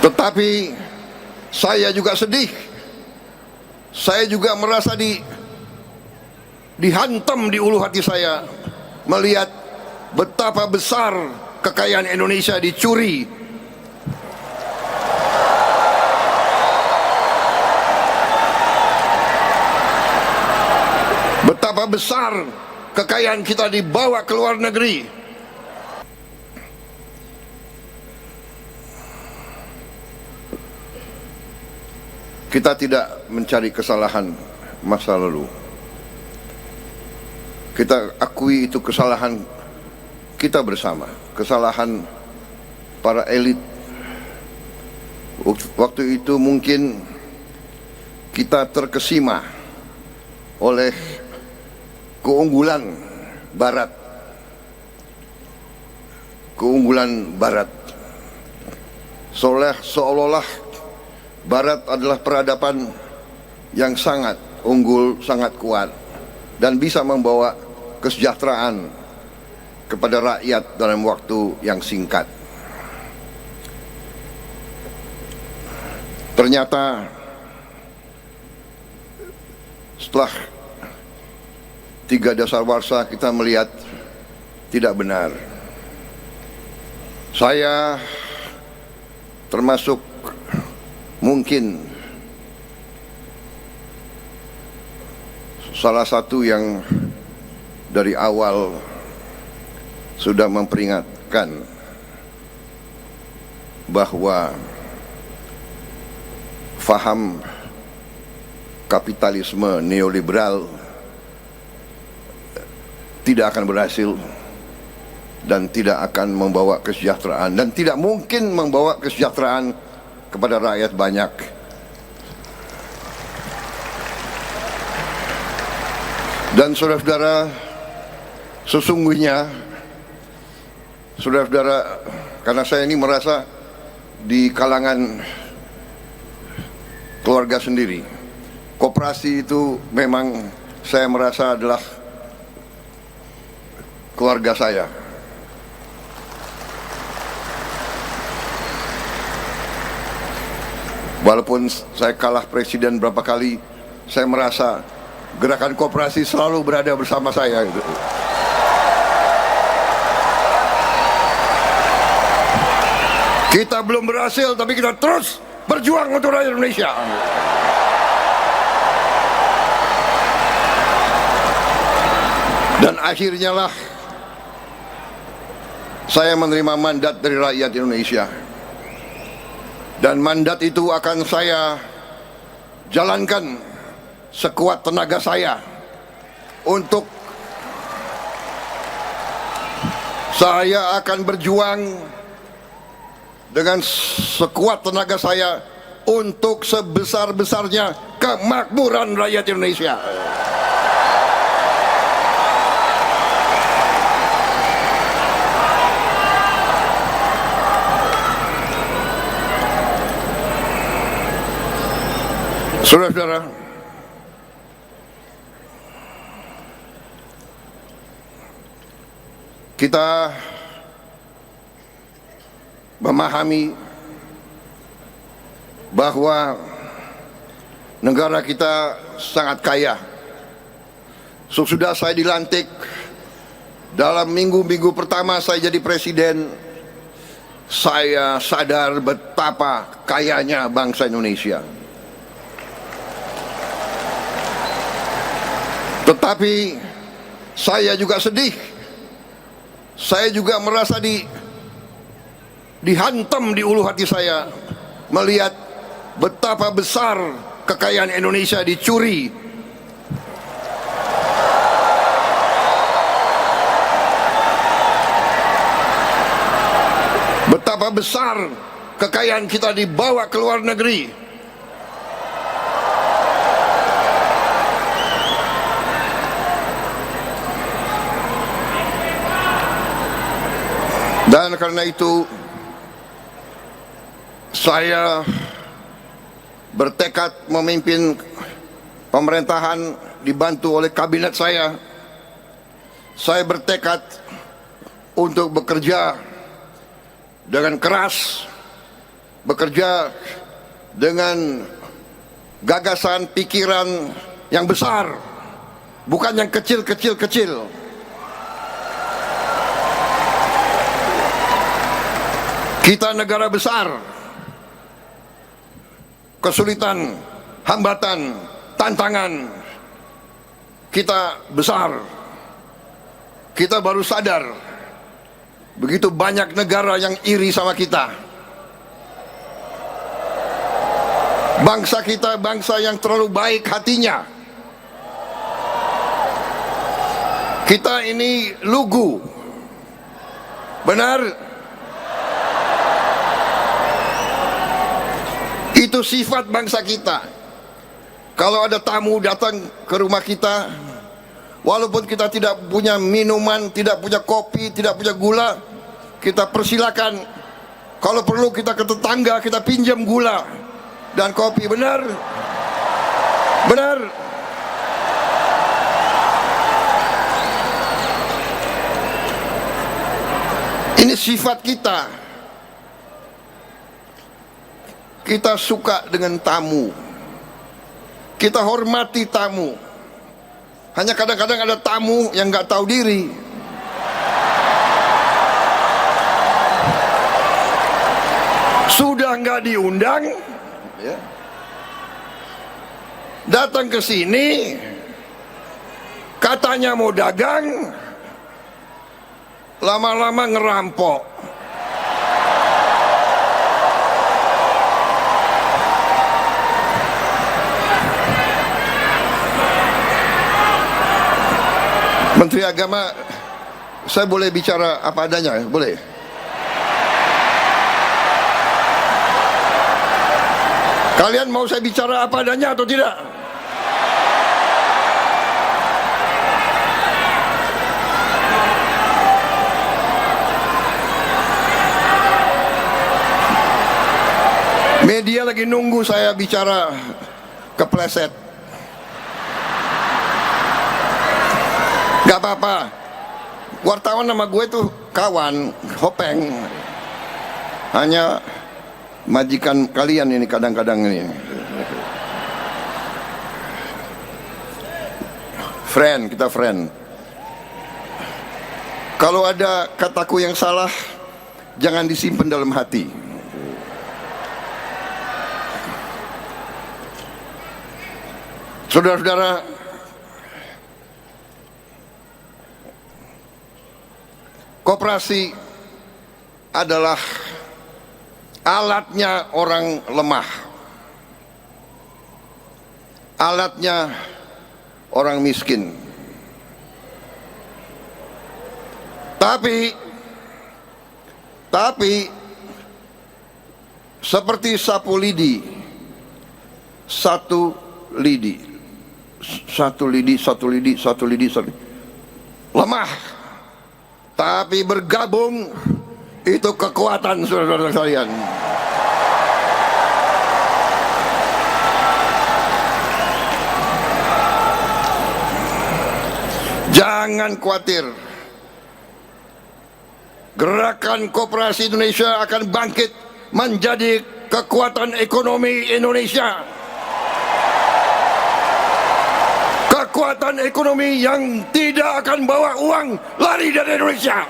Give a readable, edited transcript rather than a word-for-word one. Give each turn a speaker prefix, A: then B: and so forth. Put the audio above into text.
A: Tetapi saya juga sedih, saya juga merasa dihantam di ulu hati saya melihat betapa besar kekayaan Indonesia dicuri. Betapa besar kekayaan kita dibawa ke luar negeri. Kita tidak mencari kesalahan masa lalu. Kita akui itu kesalahan kita bersama, kesalahan para elit. Waktu itu mungkin kita terkesima oleh keunggulan Barat. Keunggulan Barat. Seolah-olah Barat adalah peradaban yang sangat unggul, sangat kuat, dan bisa membawa kesejahteraan kepada rakyat dalam waktu yang singkat. Ternyata setelah 3 dasawarsa kita melihat tidak benar. Saya termasuk mungkin salah satu yang dari awal sudah memperingatkan bahwa faham kapitalisme neoliberal tidak akan berhasil dan tidak akan membawa kesejahteraan, dan tidak mungkin membawa kesejahteraan kepada rakyat banyak. Dan saudara-saudara, sesungguhnya saudara-saudara, karena saya ini merasa di kalangan keluarga sendiri, koperasi itu memang saya merasa adalah keluarga saya. Walaupun saya kalah presiden berapa kali, saya merasa gerakan koperasi selalu berada bersama saya gitu. Kita belum berhasil, tapi kita terus berjuang untuk rakyat Indonesia. Dan akhirnya lah saya menerima mandat dari rakyat Indonesia. Dan mandat itu akan saya jalankan sekuat tenaga saya untuk saya akan berjuang dengan sekuat tenaga saya untuk sebesar-besarnya kemakmuran rakyat Indonesia. Saudara-saudara, kita memahami bahwa negara kita sangat kaya. Sesudah saya dilantik, dalam minggu-minggu pertama saya jadi presiden, saya sadar betapa kayanya bangsa Indonesia. Tetapi saya juga sedih, saya juga merasa dihantam di ulu hati saya melihat betapa besar kekayaan Indonesia dicuri. Betapa besar kekayaan kita dibawa ke luar negeri. Dan karena itu saya bertekad memimpin pemerintahan dibantu oleh kabinet saya. Saya bertekad untuk bekerja dengan keras bekerja dengan gagasan pikiran yang besar, bukan yang kecil-kecil. Kita negara besar, kesulitan, hambatan, tantangan kita besar. Kita baru sadar begitu banyak negara yang iri sama kita. Bangsa kita bangsa yang terlalu baik hatinya. Kita ini lugu. Benar? Itu sifat bangsa kita. Kalau ada tamu datang ke rumah kita, walaupun kita tidak punya minuman, tidak punya kopi, tidak punya gula, kita persilakan. Kalau perlu kita ke tetangga, kita pinjam gula dan kopi. Benar? Benar? Ini sifat kita. Kita suka dengan tamu. Kita hormati tamu. Hanya kadang-kadang ada tamu yang nggak tahu diri. Sudah nggak diundang, ya, datang ke sini, katanya mau dagang, lama-lama ngerampok. Menteri Agama, saya boleh bicara apa adanya? Boleh? Kalian mau saya bicara apa adanya atau tidak? Media lagi nunggu saya bicara kepleset. Gak apa-apa, wartawan sama gue tuh kawan, hopeng. Hanya majikan kalian ini kadang-kadang ini. Friend, kita friend. Kalau ada kataku yang salah, jangan disimpan dalam hati. Saudara-saudara, koperasi adalah alatnya orang lemah, alatnya orang miskin. Tapi seperti sapu lidi, satu lidi, lemah. Tapi bergabung itu kekuatan, saudara-saudara sekalian. Jangan khawatir. Gerakan Koperasi Indonesia akan bangkit menjadi kekuatan ekonomi Indonesia. Kekuatan ekonomi yang tidak akan bawa uang lari dari Indonesia.